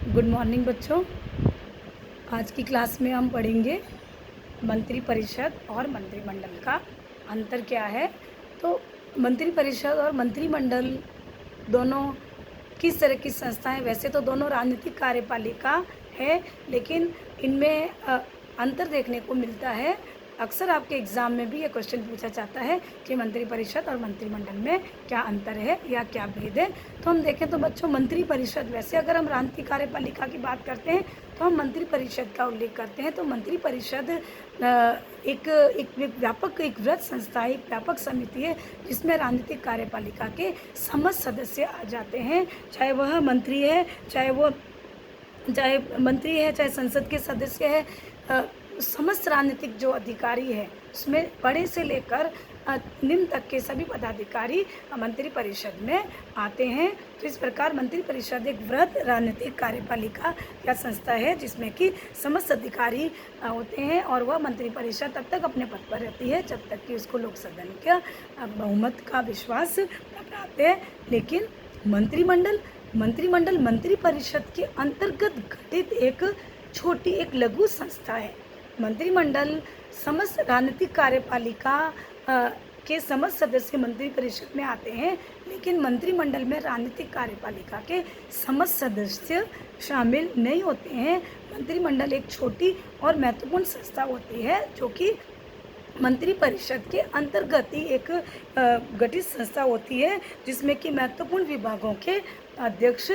Good morning बच्चों। आज की क्लास में हम पढ़ेंगे मंत्री परिषद और मंत्रिमंडल का अंतर क्या है। तो मंत्री परिषद और मंत्रिमंडल दोनों किस तरह की संस्थाएं, वैसे तो दोनों राजनीतिक कार्यपालिका है, लेकिन इनमें अंतर देखने को मिलता है। अक्सर आपके एग्ज़ाम में भी ये क्वेश्चन पूछा जाता है कि मंत्री परिषद और मंत्रिमंडल में क्या अंतर है या क्या भेद है। तो हम देखें तो बच्चों, मंत्री परिषद, वैसे अगर हम राजनीतिक कार्यपालिका की बात करते हैं तो हम मंत्री परिषद का उल्लेख करते हैं। तो मंत्री परिषद एक व्यापक, एक वृहद संस्था है, एक व्यापक समिति है जिसमें राजनीतिक कार्यपालिका के समस्त सदस्य आ जाते हैं। चाहे वह मंत्री है, चाहे संसद के सदस्य है, समस्त राजनीतिक जो अधिकारी है उसमें बड़े से लेकर निम्न तक के सभी पदाधिकारी मंत्री परिषद में आते हैं। तो इस प्रकार मंत्री परिषद एक वृहद राजनीतिक कार्यपालिका या संस्था है जिसमें कि समस्त अधिकारी होते हैं, और वह मंत्री परिषद तब तक अपने पद पर रहती है जब तक कि उसको लोक सदन का बहुमत का विश्वास प्राप्त है। लेकिन मंत्रिमंडल मंत्री परिषद के अंतर्गत गठित एक छोटी, एक लघु संस्था है। मंत्रिमंडल समस्त राजनीतिक कार्यपालिका के समस्त सदस्य मंत्री परिषद में आते हैं, लेकिन मंत्रिमंडल में राजनीतिक कार्यपालिका के समस्त सदस्य शामिल नहीं होते हैं। मंत्रिमंडल एक छोटी और महत्वपूर्ण संस्था होती है जो कि मंत्री परिषद के अंतर्गत ही एक गठित संस्था होती है, जिसमें कि महत्वपूर्ण विभागों के अध्यक्ष,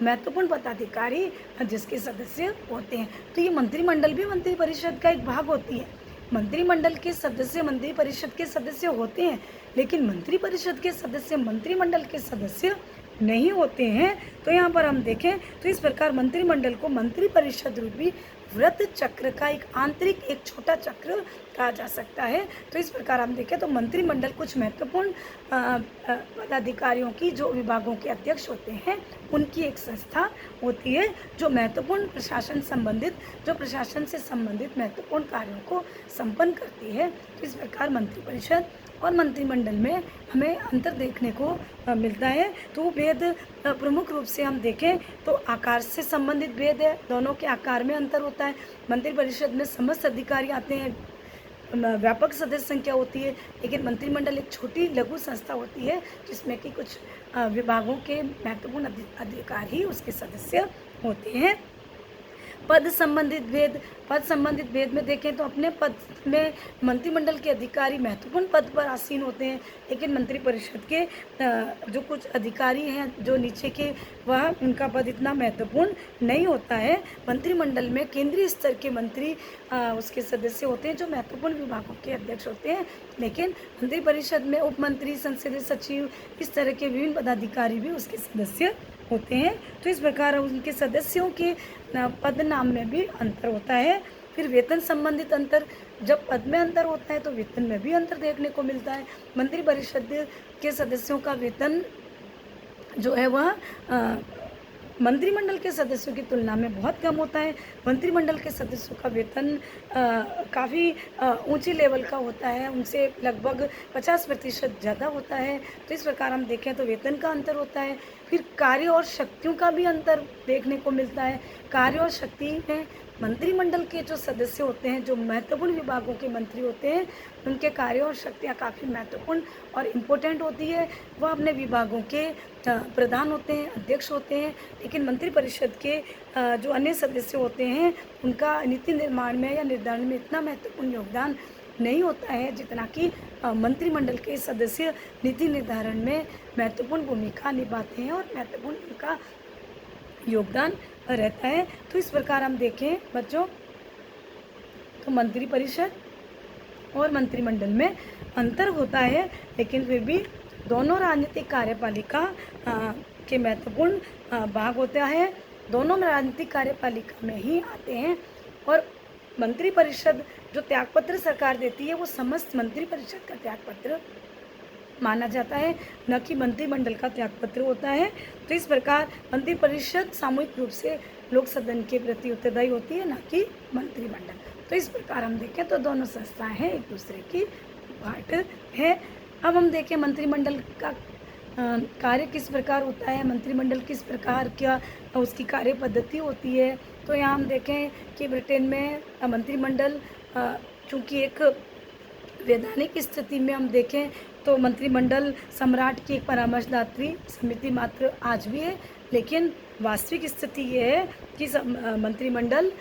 महत्वपूर्ण पदाधिकारी जिसके सदस्य होते हैं। तो ये मंत्रिमंडल भी मंत्री परिषद का एक भाग होती है। मंत्रिमंडल के सदस्य मंत्री परिषद के सदस्य होते हैं, लेकिन मंत्री परिषद के सदस्य मंत्रिमंडल के सदस्य नहीं होते हैं। तो यहाँ पर हम देखें तो इस प्रकार मंत्रिमंडल को मंत्री परिषद रूपी वृत्त चक्र का एक आंतरिक, एक छोटा चक्र कहा जा सकता है। तो इस प्रकार हम देखें तो मंत्रिमंडल कुछ महत्वपूर्ण पदाधिकारियों की, जो विभागों के अध्यक्ष होते हैं, उनकी एक संस्था होती है जो महत्वपूर्ण प्रशासन से संबंधित महत्वपूर्ण कार्यों को संपन्न करती है। तो इस प्रकार मंत्री परिषद और मंत्रिमंडल में हमें अंतर देखने को मिलता है। तो वो भेद प्रमुख रूप से हम देखें तो आकार से संबंधित भेद है, दोनों के आकार में अंतर होता है। मंत्री परिषद में समस्त अधिकारी आते हैं, व्यापक सदस्य संख्या होती है, लेकिन मंत्रिमंडल एक छोटी लघु संस्था होती है जिसमें कि कुछ विभागों के महत्वपूर्ण अधिकारी उसके सदस्य होते हैं। पद संबंधित भेद में देखें तो अपने पद में मंत्रिमंडल के अधिकारी महत्वपूर्ण पद पर आसीन होते हैं, लेकिन मंत्री परिषद के जो कुछ अधिकारी हैं जो नीचे के, वह उनका पद इतना महत्वपूर्ण नहीं होता है। मंत्रिमंडल में केंद्रीय स्तर के मंत्री उसके सदस्य होते हैं जो महत्वपूर्ण विभागों के अध्यक्ष होते हैं, लेकिन मंत्री परिषद में उप मंत्री, संसदीय सचिव, इस तरह के विभिन्न पदाधिकारी भी उसके सदस्य होते हैं। तो इस प्रकार उनके सदस्यों के पद नाम में भी अंतर होता है। फिर वेतन संबंधित अंतर, जब पद में अंतर होता है तो वेतन में भी अंतर देखने को मिलता है। मंत्री परिषद के सदस्यों का वेतन जो है वह मंत्रिमंडल के सदस्यों की तुलना में बहुत कम होता है। मंत्रिमंडल के सदस्यों का वेतन काफ़ी ऊंची लेवल का होता है, उनसे लगभग 50% ज़्यादा होता है। तो इस प्रकार हम देखें तो वेतन का अंतर होता है। फिर कार्य और शक्तियों का भी अंतर देखने को मिलता है। कार्य और शक्ति में मंत्रिमंडल के जो सदस्य होते हैं, जो महत्वपूर्ण विभागों के मंत्री होते हैं, उनके कार्य और शक्तियाँ काफ़ी महत्वपूर्ण और इम्पोर्टेंट होती है। वह अपने विभागों के प्रधान होते हैं, अध्यक्ष होते हैं, लेकिन मंत्री परिषद के जो अन्य सदस्य होते हैं उनका नीति निर्माण में या निर्धारण में इतना महत्वपूर्ण योगदान नहीं होता है जितना कि मंत्रिमंडल के सदस्य नीति निर्धारण में महत्वपूर्ण भूमिका निभाते हैं और महत्वपूर्ण उनका योगदान रहता है। तो इस प्रकार हम देखें बच्चों तो मंत्री परिषद और मंत्रिमंडल में अंतर होता है, लेकिन फिर भी दोनों राजनीतिक कार्यपालिका के महत्वपूर्ण भाग होता है। दोनों में राजनीतिक कार्यपालिका में ही आते हैं, और मंत्री परिषद जो त्यागपत्र सरकार देती है वो समस्त मंत्री परिषद का त्यागपत्र माना जाता है, न कि मंत्रिमंडल का त्यागपत्र होता है। तो इस प्रकार मंत्री परिषद सामूहिक रूप से लोक सदन के प्रति उत्तरदायी होती है, न कि मंत्रिमंडल। तो इस प्रकार हम देखें तो दोनों संस्थाएं हैं, एक दूसरे की पार्ट है। अब हम देखें मंत्रिमंडल का कार्य किस प्रकार होता है, मंत्रिमंडल किस प्रकार क्या उसकी कार्य पद्धति होती है। तो यहाँ हम देखें कि ब्रिटेन में मंत्रिमंडल चूँकि एक वैधानिक स्थिति में हम देखें तो मंत्रिमंडल सम्राट की एक परामर्शदात्री समिति मात्र आज भी है, लेकिन वास्तविक स्थिति ये है कि मंत्रिमंडल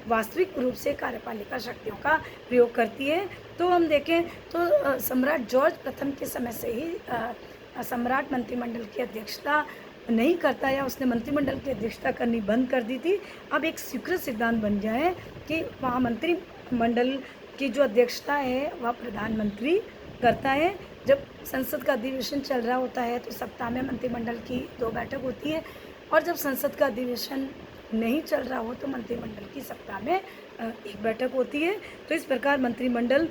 वास्तविक रूप से कार्यपालिका शक्तियों का प्रयोग करती है। तो हम देखें तो सम्राट जॉर्ज प्रथम के समय से ही सम्राट मंत्रिमंडल की अध्यक्षता नहीं करता, या उसने मंत्रिमंडल की अध्यक्षता करनी बंद कर दी थी। अब एक स्वीकृत सिद्धांत बन गया है कि वहाँ मंत्रिमंडल की जो अध्यक्षता है वह प्रधानमंत्री करता है। जब संसद का अधिवेशन चल रहा होता है तो सप्ताह में मंत्रिमंडल की 2 बैठक होती है, और जब संसद का अधिवेशन नहीं चल रहा हो तो मंत्रिमंडल की सप्ताह में 1 बैठक होती है। तो इस प्रकार मंत्रिमंडल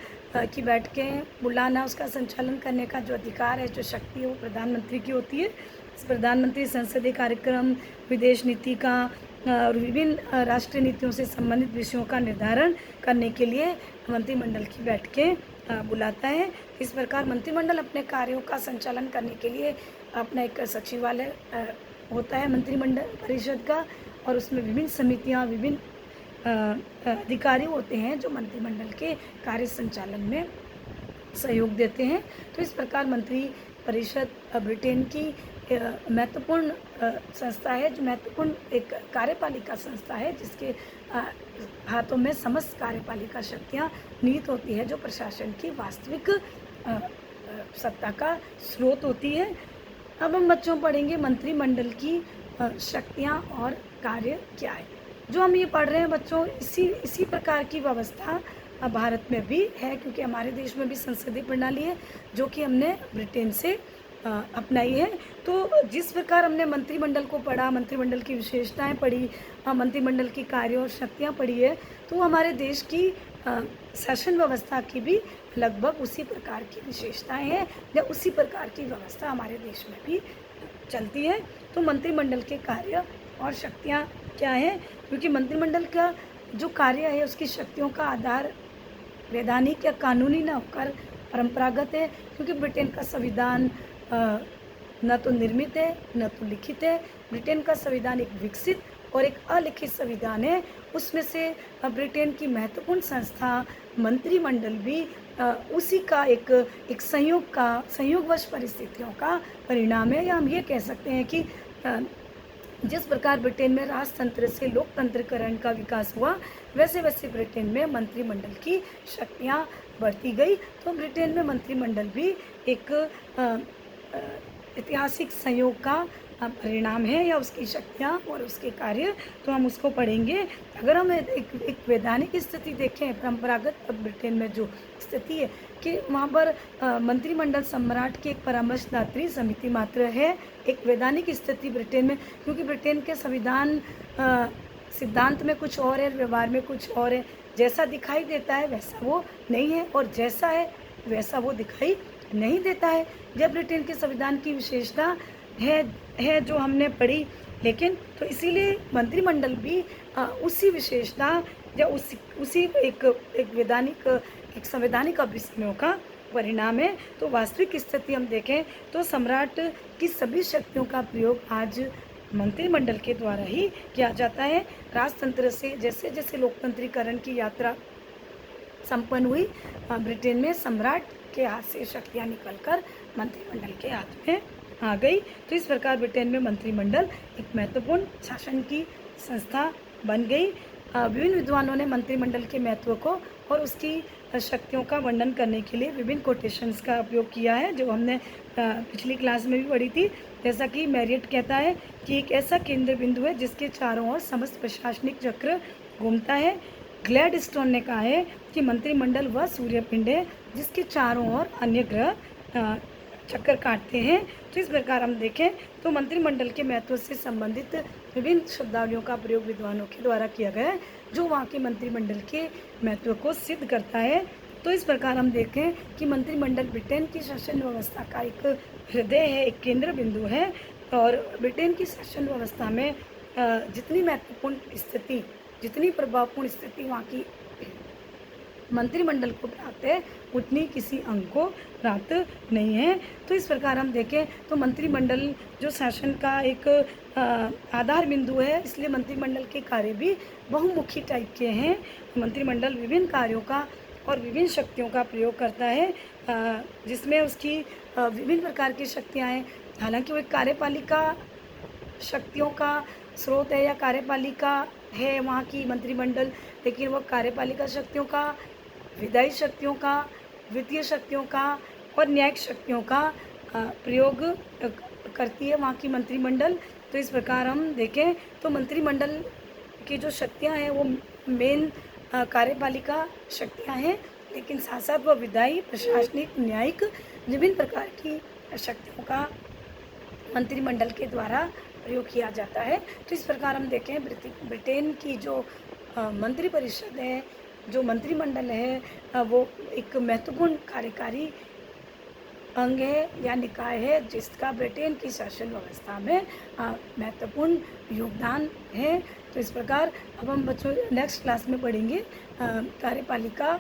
की बैठकें बुलाना, उसका संचालन करने का जो अधिकार है, जो शक्ति है, वो प्रधानमंत्री की होती है। प्रधानमंत्री संसदीय कार्यक्रम, विदेश नीति का और विभिन्न राष्ट्रीय नीतियों से संबंधित विषयों का निर्धारण करने के लिए मंत्रिमंडल की बैठकें बुलाता है। इस प्रकार मंत्रिमंडल अपने कार्यों का संचालन करने के लिए अपना एक सचिवालय होता है मंत्रिमंडल परिषद का, और उसमें विभिन्न समितियां, विभिन्न अधिकारी होते हैं जो मंत्रिमंडल के कार्य संचालन में सहयोग देते हैं। तो इस प्रकार मंत्री परिषद ब्रिटेन की महत्वपूर्ण संस्था है, जो महत्वपूर्ण एक कार्यपालिका संस्था है, जिसके हाथों में समस्त कार्यपालिका शक्तियाँ निहित होती है, जो प्रशासन की वास्तविक सत्ता का स्रोत होती है। अब हम बच्चों पढ़ेंगे मंत्रिमंडल की शक्तियाँ और कार्य क्या है। जो हम ये पढ़ रहे हैं बच्चों, इसी प्रकार की व्यवस्था भारत में भी है, क्योंकि हमारे देश में भी संसदीय प्रणाली है जो कि हमने ब्रिटेन से अपनाई है। तो जिस प्रकार हमने मंत्रिमंडल को पढ़ा, मंत्रिमंडल की विशेषताएं पढ़ी, मंत्रिमंडल की कार्य और शक्तियां पढ़ी है, तो हमारे देश की शासन व्यवस्था की भी लगभग उसी प्रकार की विशेषताएं हैं, या उसी प्रकार की व्यवस्था हमारे देश में भी चलती है। तो मंत्रिमंडल के कार्य और शक्तियाँ क्या हैं, क्योंकि मंत्रिमंडल का जो कार्य है उसकी शक्तियों का आधार वैधानिक या कानूनी न होकर परंपरागत है, क्योंकि ब्रिटेन का संविधान न तो निर्मित है न तो लिखित है। ब्रिटेन का संविधान एक विकसित और एक अलिखित संविधान है। उसमें से ब्रिटेन की महत्वपूर्ण संस्था मंत्रिमंडल भी उसी का एक संयोगवश परिस्थितियों का परिणाम है। या हम ये कह सकते हैं कि जिस प्रकार ब्रिटेन में राजतंत्र से लोकतंत्रीकरण का विकास हुआ, वैसे वैसे ब्रिटेन में मंत्रिमंडल की शक्तियाँ बढ़ती गई। तो ब्रिटेन में मंत्रिमंडल भी एक ऐतिहासिक संयोग का परिणाम है, या उसकी शक्तियाँ और उसके कार्य, तो हम उसको पढ़ेंगे। अगर हम एक वैधानिक स्थिति देखें, परंपरागत ब्रिटेन में जो स्थिति है कि वहाँ पर मंत्रिमंडल सम्राट की एक परामर्शदात्री समिति मात्र है। एक वैधानिक स्थिति ब्रिटेन में, क्योंकि ब्रिटेन के संविधान सिद्धांत में कुछ और है, व्यवहार में कुछ और है। जैसा दिखाई देता है वैसा वो नहीं है, और जैसा है वैसा वो दिखाई नहीं देता है। जब ब्रिटेन के संविधान की विशेषता है जो हमने पढ़ी, लेकिन तो इसीलिए मंत्रिमंडल भी उसी विशेषता या उसी एक वैधानिक एक संवैधानिक अभिसमयों का परिणाम है। तो वास्तविक स्थिति हम देखें तो सम्राट की सभी शक्तियों का प्रयोग आज मंत्रिमंडल के द्वारा ही किया जाता है। राजतंत्र से जैसे जैसे लोकतंत्रीकरण की यात्रा संपन्न हुई, ब्रिटेन में सम्राट के हाथ से शक्तियाँ निकलकर मंत्रिमंडल के हाथ में आ गई। तो इस प्रकार ब्रिटेन में मंत्रिमंडल एक महत्वपूर्ण शासन की संस्था बन गई। विभिन्न विद्वानों ने मंत्रिमंडल के महत्व को और उसकी शक्तियों का वर्णन करने के लिए विभिन्न कोटेशंस का उपयोग किया है, जो हमने पिछली क्लास में भी पढ़ी थी। जैसा कि मैरियट कहता है कि एक ऐसा केंद्र बिंदु है जिसके चारों ओर समस्त प्रशासनिक चक्र घूमता है। ग्लैडस्टोन ने कहा है कि मंत्रिमंडल वह सूर्यपिंड है जिसके चारों ओर अन्य ग्रह चक्कर काटते हैं। तो इस प्रकार हम देखें तो मंत्रिमंडल के महत्व से संबंधित विभिन्न शब्दावलियों का प्रयोग विद्वानों के द्वारा किया गया है, जो वहाँ के मंत्रिमंडल के महत्व को सिद्ध करता है। तो इस प्रकार हम देखें कि मंत्रिमंडल ब्रिटेन की शासन व्यवस्था का एक हृदय है, एक केंद्र बिंदु है। और ब्रिटेन की शासन व्यवस्था में जितनी महत्वपूर्ण स्थिति, जितनी प्रभावपूर्ण स्थिति वहाँ की मंत्रिमंडल को प्राप्त है उतनी किसी अंग को प्राप्त नहीं है। तो इस प्रकार हम देखें तो मंत्रिमंडल जो शासन का एक आधार बिंदु है, इसलिए मंत्रिमंडल के कार्य भी बहुमुखी टाइप के हैं। मंत्रिमंडल विभिन्न कार्यों का और विभिन्न शक्तियों का प्रयोग करता है, जिसमें उसकी विभिन्न प्रकार की शक्तियाँ हैं। हालांकि वो एक कार्यपालिका शक्तियों का स्रोत है या कार्यपालिका है वहाँ की मंत्रिमंडल, लेकिन वो कार्यपालिका शक्तियों का, विधायी शक्तियों का, वित्तीय शक्तियों का और न्यायिक शक्तियों का प्रयोग करती है वहाँ की मंत्रिमंडल। तो इस प्रकार हम देखें तो मंत्रिमंडल की जो शक्तियाँ हैं वो मेन कार्यपालिका शक्तियाँ हैं, लेकिन साथ साथ वह विधायी, प्रशासनिक, न्यायिक विभिन्न प्रकार की शक्तियों का मंत्रिमंडल के द्वारा प्रयोग किया जाता है। तो इस प्रकार हम देखें ब्रिटेन की जो मंत्रिपरिषद है, जो मंत्रिमंडल है, वो एक महत्वपूर्ण कार्यकारी अंग है या निकाय है, जिसका ब्रिटेन की शासन व्यवस्था में महत्वपूर्ण योगदान है। तो इस प्रकार अब हम बच्चों नेक्स्ट क्लास में पढ़ेंगे कार्यपालिका